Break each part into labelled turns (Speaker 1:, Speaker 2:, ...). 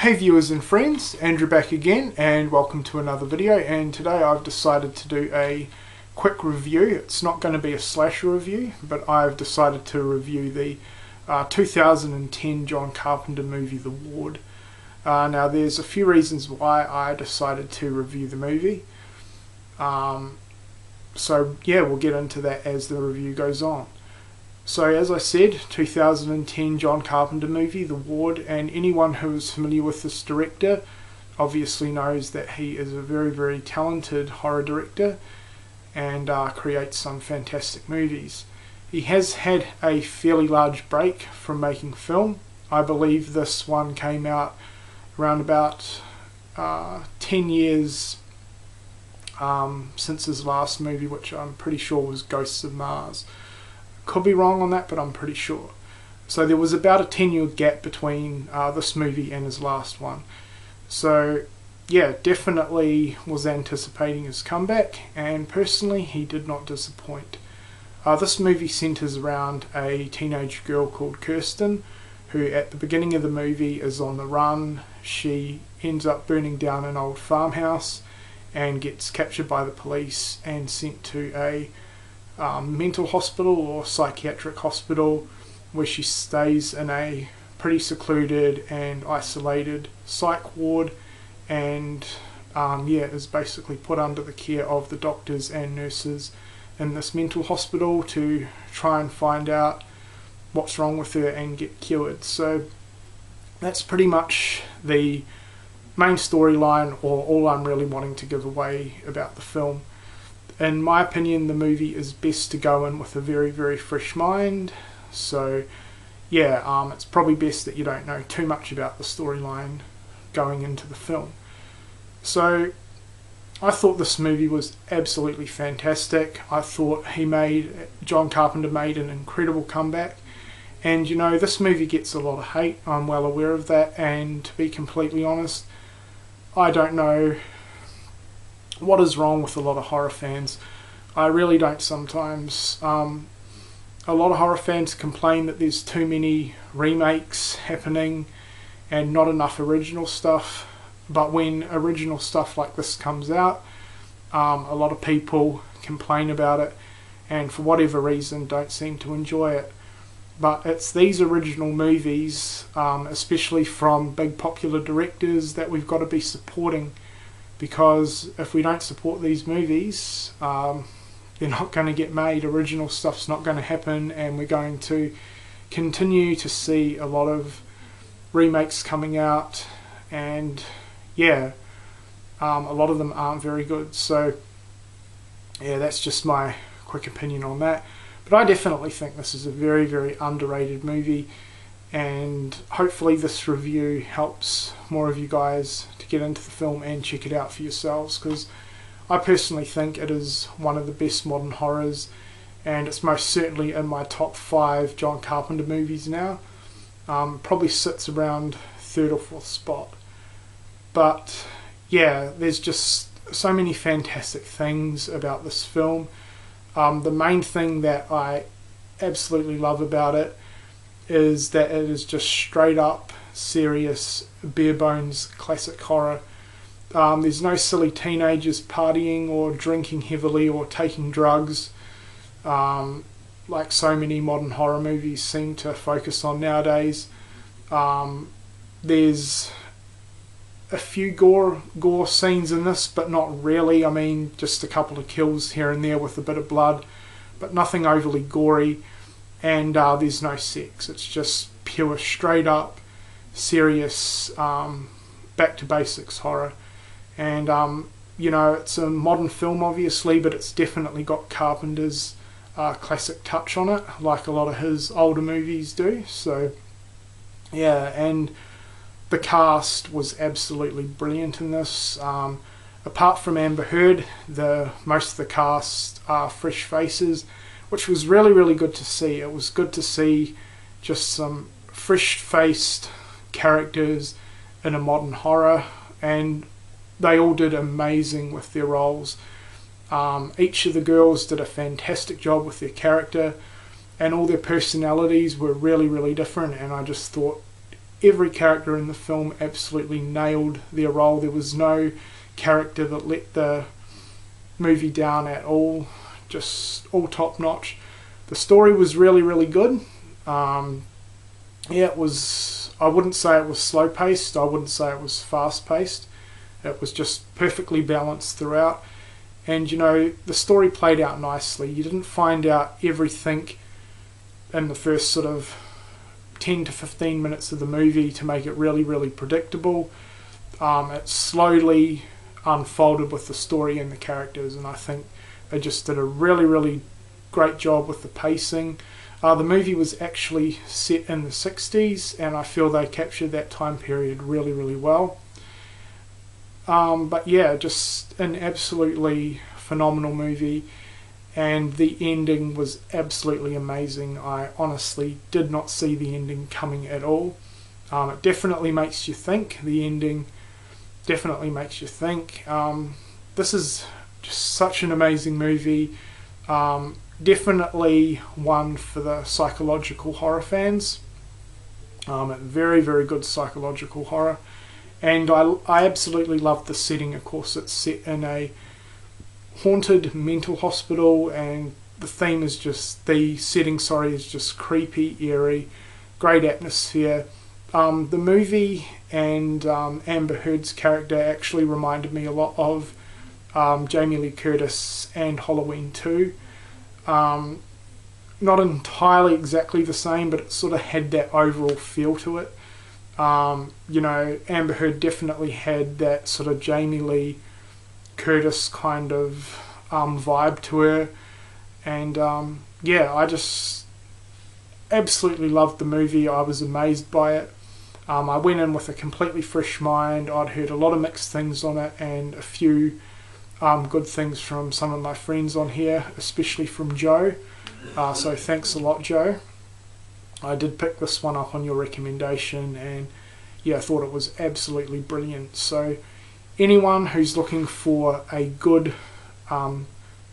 Speaker 1: Hey viewers and friends, Andrew back again and welcome to another video, and today I've decided to do a quick review. It's not going to be a slasher review, but I've decided to review the 2010 John Carpenter movie The Ward. Now there's a few reasons why I decided to review the movie, so yeah, we'll get into that as the review goes on. So as I said, 2010 John Carpenter movie, The Ward, and anyone who is familiar with this director obviously knows that he is a very talented horror director and creates some fantastic movies. He has had a fairly large break from making film. I believe this one came out around about 10 years since his last movie, which I'm pretty sure was Ghosts of Mars. Could be wrong on that, but I'm pretty sure. So there was about a 10-year gap between this movie and his last one. So yeah, definitely was anticipating his comeback, and personally he did not disappoint. This movie centers around a teenage girl called Kirsten, who at the beginning of the movie is on the run. She ends up burning down an old farmhouse and gets captured by the police and sent to a mental hospital or psychiatric hospital, where she stays in a pretty secluded and isolated psych ward, and yeah, is basically put under the care of the doctors and nurses in this mental hospital to try and find out what's wrong with her and get cured. So that's pretty much the main storyline, or all I'm really wanting to give away about the film. In my opinion, the movie is best to go in with a very fresh mind. So yeah, it's probably best that you don't know too much about the storyline going into the film. So I thought this movie was absolutely fantastic. I thought John Carpenter made an incredible comeback. And you know, this movie gets a lot of hate, I'm well aware of that, and to be completely honest, I don't know what is wrong with a lot of horror fans. I really don't sometimes. A lot of horror fans complain that there's too many remakes happening and not enough original stuff, but when original stuff like this comes out, a lot of people complain about it and for whatever reason don't seem to enjoy it. But it's these original movies, especially from big popular directors, that we've got to be supporting, because if we don't support these movies, they're not going to get made. Original stuff's not going to happen, and we're going to continue to see a lot of remakes coming out, and yeah, a lot of them aren't very good. So yeah, that's just my quick opinion on that. But I definitely think this is a very underrated movie, and hopefully this review helps more of you guys to get into the film and check it out for yourselves, because I personally think it is one of the best modern horrors, and it's most certainly in my top 5 John Carpenter movies now. Probably sits around 3rd or 4th spot. But yeah, there's just so many fantastic things about this film. The main thing that I absolutely love about it is that it is just straight up serious, bare bones classic horror. There's no silly teenagers partying or drinking heavily or taking drugs, like so many modern horror movies seem to focus on nowadays. There's a few gore scenes in this, but not really. I mean, just a couple of kills here and there with a bit of blood, but nothing overly gory. And there's no sex. It's just pure, straight up, serious, back to basics horror. And you know, it's a modern film obviously, but it's definitely got Carpenter's classic touch on it, like a lot of his older movies do. So yeah, and the cast was absolutely brilliant in this. Apart from Amber Heard, most of the cast are fresh faces, which was really good to see. It was good to see just some fresh-faced characters in a modern horror, and they all did amazing with their roles. Each of the girls did a fantastic job with their character, and all their personalities were really different, and I just thought every character in the film absolutely nailed their role. There was no character that let the movie down at all. Just all top notch. The story was really, really good. Yeah, it was, I wouldn't say it was slow paced, I wouldn't say it was fast paced. It was just perfectly balanced throughout. And you know, the story played out nicely. You didn't find out everything in the first sort of 10 to 15 minutes of the movie to make it really, really predictable. It slowly unfolded with the story and the characters, and I think they just did a really, really great job with the pacing. The movie was actually set in the 60s, and I feel they captured that time period really, really well. But yeah, just an absolutely phenomenal movie, and the ending was absolutely amazing. I honestly did not see the ending coming at all. It definitely makes you think. The ending definitely makes you think. This is just such an amazing movie. Definitely one for the psychological horror fans. Very, very good psychological horror. And I absolutely love the setting. Of course, it's set in a haunted mental hospital, and the setting is just creepy, eerie, great atmosphere. The movie and Amber Heard's character actually reminded me a lot of Jamie Lee Curtis and Halloween 2. Not entirely exactly the same, but it sort of had that overall feel to it. You know, Amber Heard definitely had that sort of Jamie Lee Curtis kind of vibe to her, and yeah, I just absolutely loved the movie. I was amazed by it. I went in with a completely fresh mind. I'd heard a lot of mixed things on it, and a few good things from some of my friends on here, especially from Joe. So thanks a lot, Joe. I did pick this one up on your recommendation, and yeah, I thought it was absolutely brilliant. So anyone who's looking for a good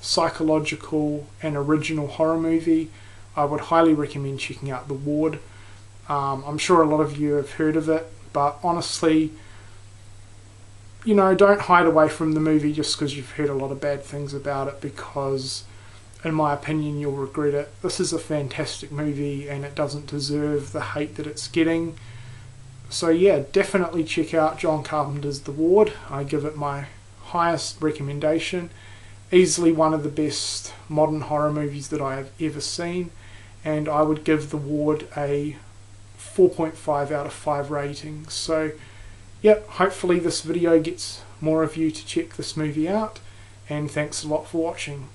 Speaker 1: psychological and original horror movie, I would highly recommend checking out The Ward. I'm sure a lot of you have heard of it, but honestly, you know, don't hide away from the movie just because you've heard a lot of bad things about it, because in my opinion you'll regret it. This is a fantastic movie, and it doesn't deserve the hate that it's getting. So yeah, definitely check out John Carpenter's The Ward. I give it my highest recommendation. Easily one of the best modern horror movies that I have ever seen, and I would give The Ward a 4.5 out of 5 rating. So yep, hopefully this video gets more of you to check this movie out, and thanks a lot for watching.